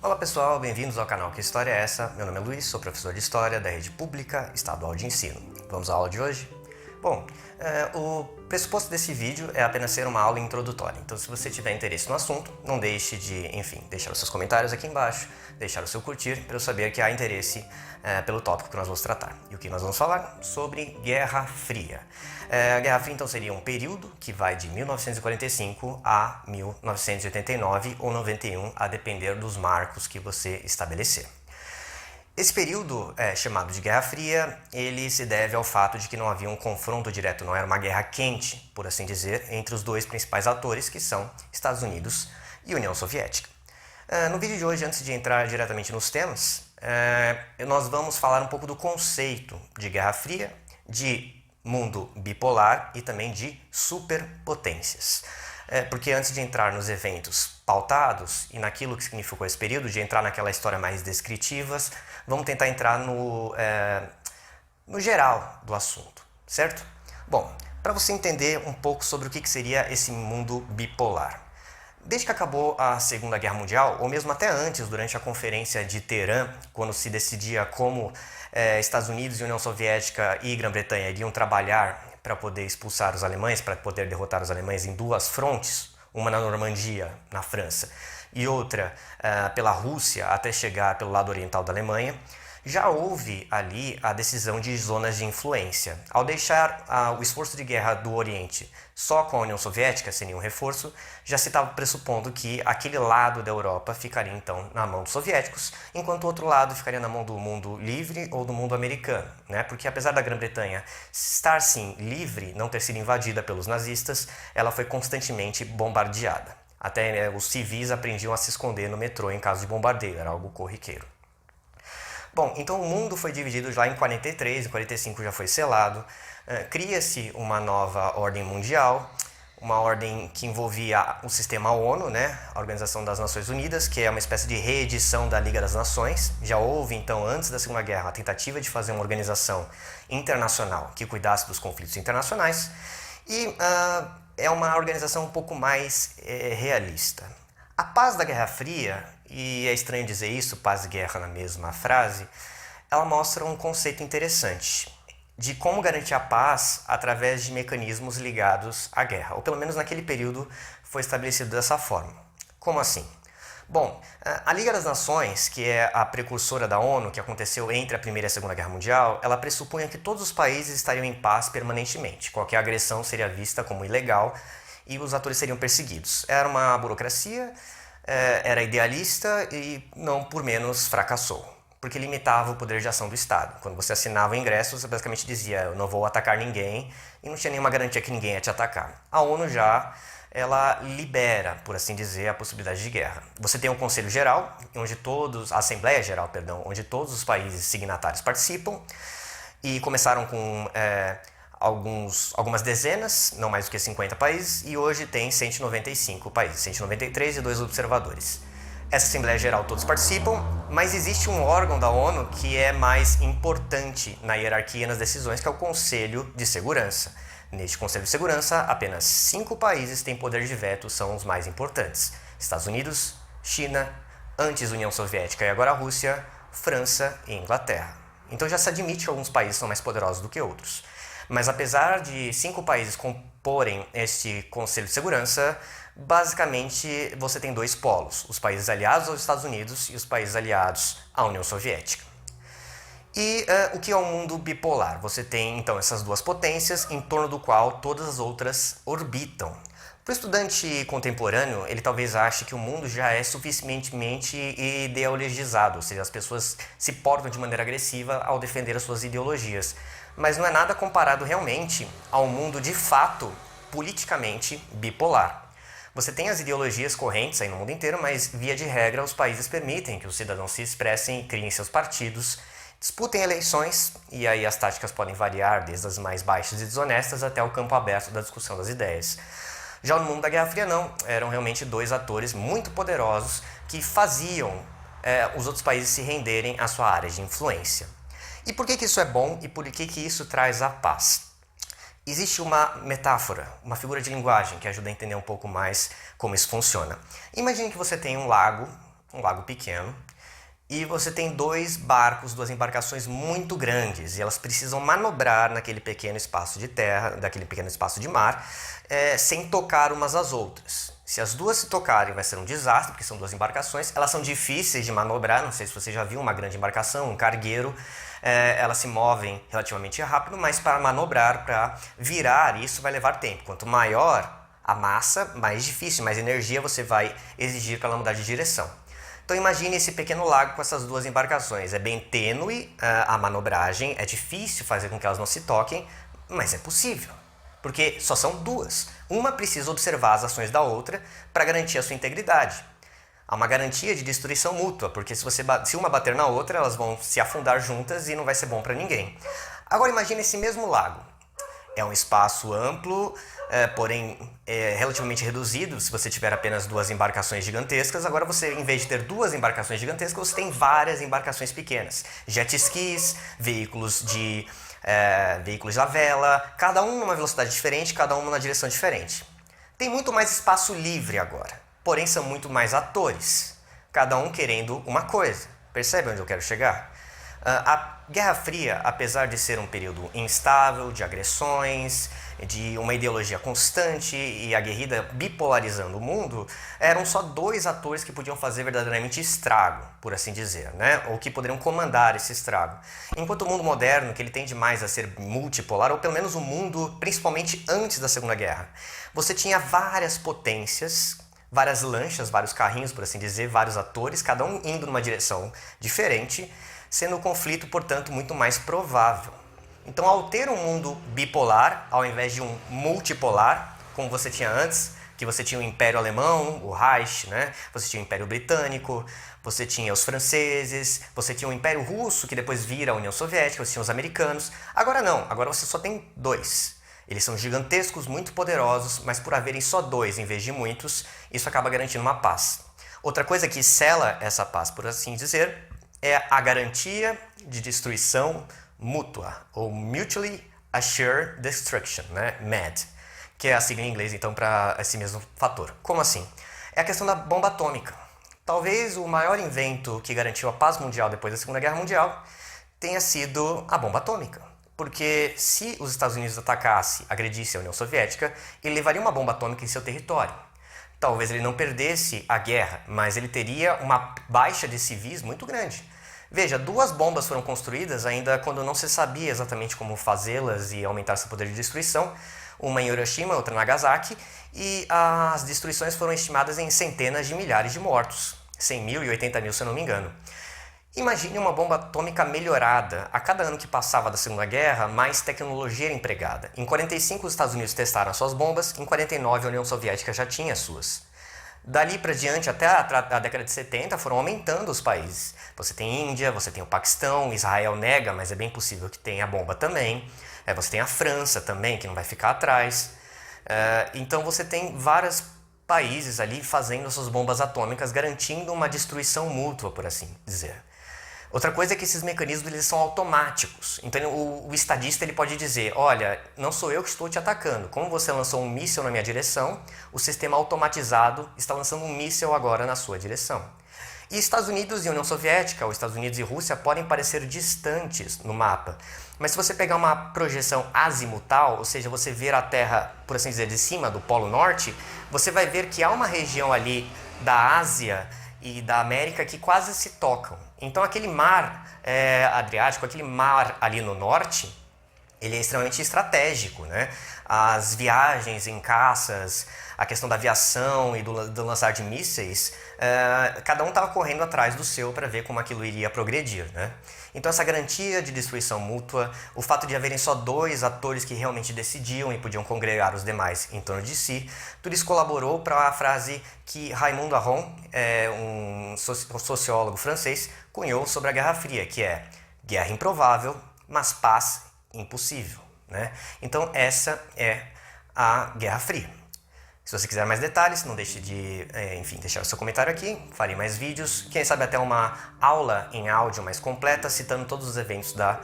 Olá pessoal, bem-vindos ao canal Que História é Essa? Meu nome é Luiz, sou professor de História da Rede Pública Estadual de Ensino. Vamos à aula de hoje? Bom, o pressuposto desse vídeo é apenas ser uma aula introdutória, então se você tiver interesse no assunto, não deixe de, deixar os seus comentários aqui embaixo, deixar o seu curtir, para eu saber que há interesse pelo tópico que nós vamos tratar. E o que nós vamos falar? Sobre Guerra Fria. A Guerra Fria, então, seria um período que vai de 1945 a 1989 ou 91, a depender dos marcos que você estabelecer. Esse período, chamado de Guerra Fria, ele se deve ao fato de que não havia um confronto direto, não era uma guerra quente, por assim dizer, entre os dois principais atores, que são Estados Unidos e União Soviética. No vídeo de hoje, antes de entrar diretamente nos temas, nós vamos falar um pouco do conceito de Guerra Fria, de mundo bipolar e também de superpotências. Porque antes de entrar nos eventos pautados e naquilo que significou esse período, de entrar naquela história mais descritivas, vamos tentar entrar no geral do assunto, certo? Bom, para você entender um pouco sobre o que seria esse mundo bipolar. Desde que acabou a Segunda Guerra Mundial, ou mesmo até antes, durante a Conferência de Teherã, quando se decidia como Estados Unidos e União Soviética e Grã-Bretanha iriam trabalhar para poder expulsar os alemães, para poder derrotar os alemães em duas frontes, uma na Normandia, na França, e outra pela Rússia, até chegar pelo lado oriental da Alemanha, já houve ali a decisão de zonas de influência. Ao deixar o esforço de guerra do Oriente só com a União Soviética, sem nenhum reforço, já se estava pressupondo que aquele lado da Europa ficaria então na mão dos soviéticos, enquanto o outro lado ficaria na mão do mundo livre ou do mundo americano, né? Porque apesar da Grã-Bretanha estar sim livre, não ter sido invadida pelos nazistas, ela foi constantemente bombardeada. Até os civis aprendiam a se esconder no metrô em caso de bombardeio, era algo corriqueiro. Bom, então o mundo foi dividido já em 43, em 45 já foi selado, cria-se uma nova ordem mundial, uma ordem que envolvia o sistema ONU, né, a Organização das Nações Unidas, que é uma espécie de reedição da Liga das Nações. Já houve, então, antes da Segunda Guerra, a tentativa de fazer uma organização internacional que cuidasse dos conflitos internacionais, e é uma organização um pouco mais realista. A paz da Guerra Fria, e é estranho dizer isso, paz e guerra na mesma frase, ela mostra um conceito interessante de como garantir a paz através de mecanismos ligados à guerra, ou pelo menos naquele período foi estabelecido dessa forma. Como assim? Bom, a Liga das Nações, que é a precursora da ONU, que aconteceu entre a Primeira e a Segunda Guerra Mundial, ela pressupunha que todos os países estariam em paz permanentemente. Qualquer agressão seria vista como ilegal e os atores seriam perseguidos. Era uma burocracia, era idealista e não por menos fracassou, porque limitava o poder de ação do Estado. Quando você assinava o ingresso, você basicamente dizia, eu não vou atacar ninguém, e não tinha nenhuma garantia que ninguém ia te atacar. A ONU ela libera, por assim dizer, a possibilidade de guerra. Você tem um Conselho Geral, a Assembleia Geral, onde todos os países signatários participam, e começaram com algumas dezenas, não mais do que 50 países, e hoje tem 195 países, 193 e 2 observadores. Essa Assembleia Geral todos participam, mas existe um órgão da ONU que é mais importante na hierarquia nas decisões, que é o Conselho de Segurança. Neste Conselho de Segurança, apenas 5 países têm poder de veto, são os mais importantes. Estados Unidos, China, antes União Soviética e agora a Rússia, França e Inglaterra. Então já se admite que alguns países são mais poderosos do que outros. Mas apesar de 5 países comporem este Conselho de Segurança, basicamente você tem 2 polos, os países aliados aos Estados Unidos e os países aliados à União Soviética. E o que é um mundo bipolar? Você tem então essas duas potências em torno do qual todas as outras orbitam. Para o estudante contemporâneo, ele talvez ache que o mundo já é suficientemente ideologizado, ou seja, as pessoas se portam de maneira agressiva ao defender as suas ideologias. Mas não é nada comparado realmente ao mundo de fato politicamente bipolar. Você tem as ideologias correntes aí no mundo inteiro, mas via de regra os países permitem que os cidadãos se expressem e criem seus partidos, disputem eleições, e aí as táticas podem variar desde as mais baixas e desonestas até o campo aberto da discussão das ideias. Já no mundo da Guerra Fria não, eram realmente 2 atores muito poderosos que faziam os outros países se renderem à sua área de influência. E por que isso é bom e por que isso traz a paz? Existe uma metáfora, uma figura de linguagem que ajuda a entender um pouco mais como isso funciona. Imagine que você tem um lago um lago pequeno, e você tem dois barcos, duas embarcações muito grandes, e elas precisam manobrar naquele pequeno espaço de terra, daquele pequeno espaço de mar, sem tocar umas às outras. Se as duas se tocarem, vai ser um desastre, porque são duas embarcações, elas são difíceis de manobrar, não sei se você já viu uma grande embarcação, um cargueiro, elas se movem relativamente rápido, mas para manobrar, para virar, isso vai levar tempo. Quanto maior a massa, mais difícil, mais energia você vai exigir para ela mudar de direção. Então imagine esse pequeno lago com essas duas embarcações. É bem tênue a manobragem, é difícil fazer com que elas não se toquem, mas é possível, porque só são duas. Uma precisa observar as ações da outra para garantir a sua integridade. Há uma garantia de destruição mútua, porque se uma bater na outra, elas vão se afundar juntas e não vai ser bom para ninguém. Agora imagine esse mesmo lago. É um espaço amplo, porém relativamente reduzido. Se você tiver apenas duas embarcações gigantescas, agora você, em vez de ter duas embarcações gigantescas, você tem várias embarcações pequenas. Jet skis, veículos de à vela, cada um numa velocidade diferente, cada um numa direção diferente. Tem muito mais espaço livre agora, porém são muito mais atores, cada um querendo uma coisa. Percebe onde eu quero chegar? A Guerra Fria, apesar de ser um período instável, de agressões, de uma ideologia constante e aguerrida bipolarizando o mundo, eram só dois atores que podiam fazer verdadeiramente estrago, por assim dizer, né? Ou que poderiam comandar esse estrago. Enquanto o mundo moderno, que ele tende mais a ser multipolar, ou pelo menos o mundo, principalmente antes da Segunda Guerra, você tinha várias potências, várias lanchas, vários carrinhos, por assim dizer, vários atores, cada um indo numa direção diferente, sendo o conflito, portanto, muito mais provável. Então, ao ter um mundo bipolar, ao invés de um multipolar, como você tinha antes, que você tinha o Império Alemão, o Reich, né? Você tinha o Império Britânico, você tinha os franceses, você tinha o Império Russo, que depois vira a União Soviética, você tinha os americanos. Agora não, agora você só tem dois. Eles são gigantescos, muito poderosos, mas por haverem só dois em vez de muitos, isso acaba garantindo uma paz. Outra coisa que sela essa paz, por assim dizer, é a garantia de destruição mútua, ou Mutually Assured Destruction, né? MAD, que é a sigla em inglês, então, para esse mesmo fator. Como assim? É a questão da bomba atômica. Talvez o maior invento que garantiu a paz mundial depois da Segunda Guerra Mundial tenha sido a bomba atômica. Porque se os Estados Unidos atacasse, agredisse a União Soviética, ele levaria uma bomba atômica em seu território. Talvez ele não perdesse a guerra, mas ele teria uma baixa de civis muito grande. Veja, duas bombas foram construídas ainda quando não se sabia exatamente como fazê-las e aumentar seu poder de destruição. Uma em Hiroshima, outra em Nagasaki, e as destruições foram estimadas em centenas de milhares de mortos. 100 mil e 80 mil, se eu não me engano. Imagine uma bomba atômica melhorada. A cada ano que passava da Segunda Guerra, mais tecnologia era empregada. Em 45, os Estados Unidos testaram suas bombas, em 49, a União Soviética já tinha as suas. Dali para diante, até a década de 70, foram aumentando os países. Você tem Índia, você tem o Paquistão, Israel nega, mas é bem possível que tenha a bomba também. Você tem a França também, que não vai ficar atrás. Então você tem vários países ali fazendo suas bombas atômicas, garantindo uma destruição mútua, por assim dizer. Outra coisa é que esses mecanismos eles são automáticos. Então o estadista ele pode dizer, olha, não sou eu que estou te atacando. Como você lançou um míssil na minha direção, o sistema automatizado está lançando um míssil agora na sua direção. E Estados Unidos e União Soviética, ou Estados Unidos e Rússia, podem parecer distantes no mapa. Mas se você pegar uma projeção azimutal, ou seja, você ver a Terra, por assim dizer, de cima do Polo Norte, você vai ver que há uma região ali da Ásia e da América que quase se tocam. Então aquele mar Adriático, aquele mar ali no norte, ele é extremamente estratégico, né? As viagens em caças, a questão da aviação e do lançar de mísseis, cada um estava correndo atrás do seu para ver como aquilo iria progredir, né? Então essa garantia de destruição mútua, o fato de haverem só dois atores que realmente decidiam e podiam congregar os demais em torno de si, tudo isso colaborou para a frase que Raymond Aron, um sociólogo francês, cunhou sobre a Guerra Fria, que é guerra improvável, mas paz impossível, né? Então essa é a Guerra Fria. Se você quiser mais detalhes, não deixe de, deixar o seu comentário aqui, farei mais vídeos, quem sabe até uma aula em áudio mais completa, citando todos os eventos da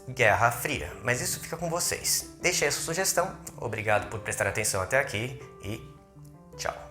Guerra Fria. Mas isso fica com vocês. Deixe aí a sua sugestão, obrigado por prestar atenção até aqui e tchau.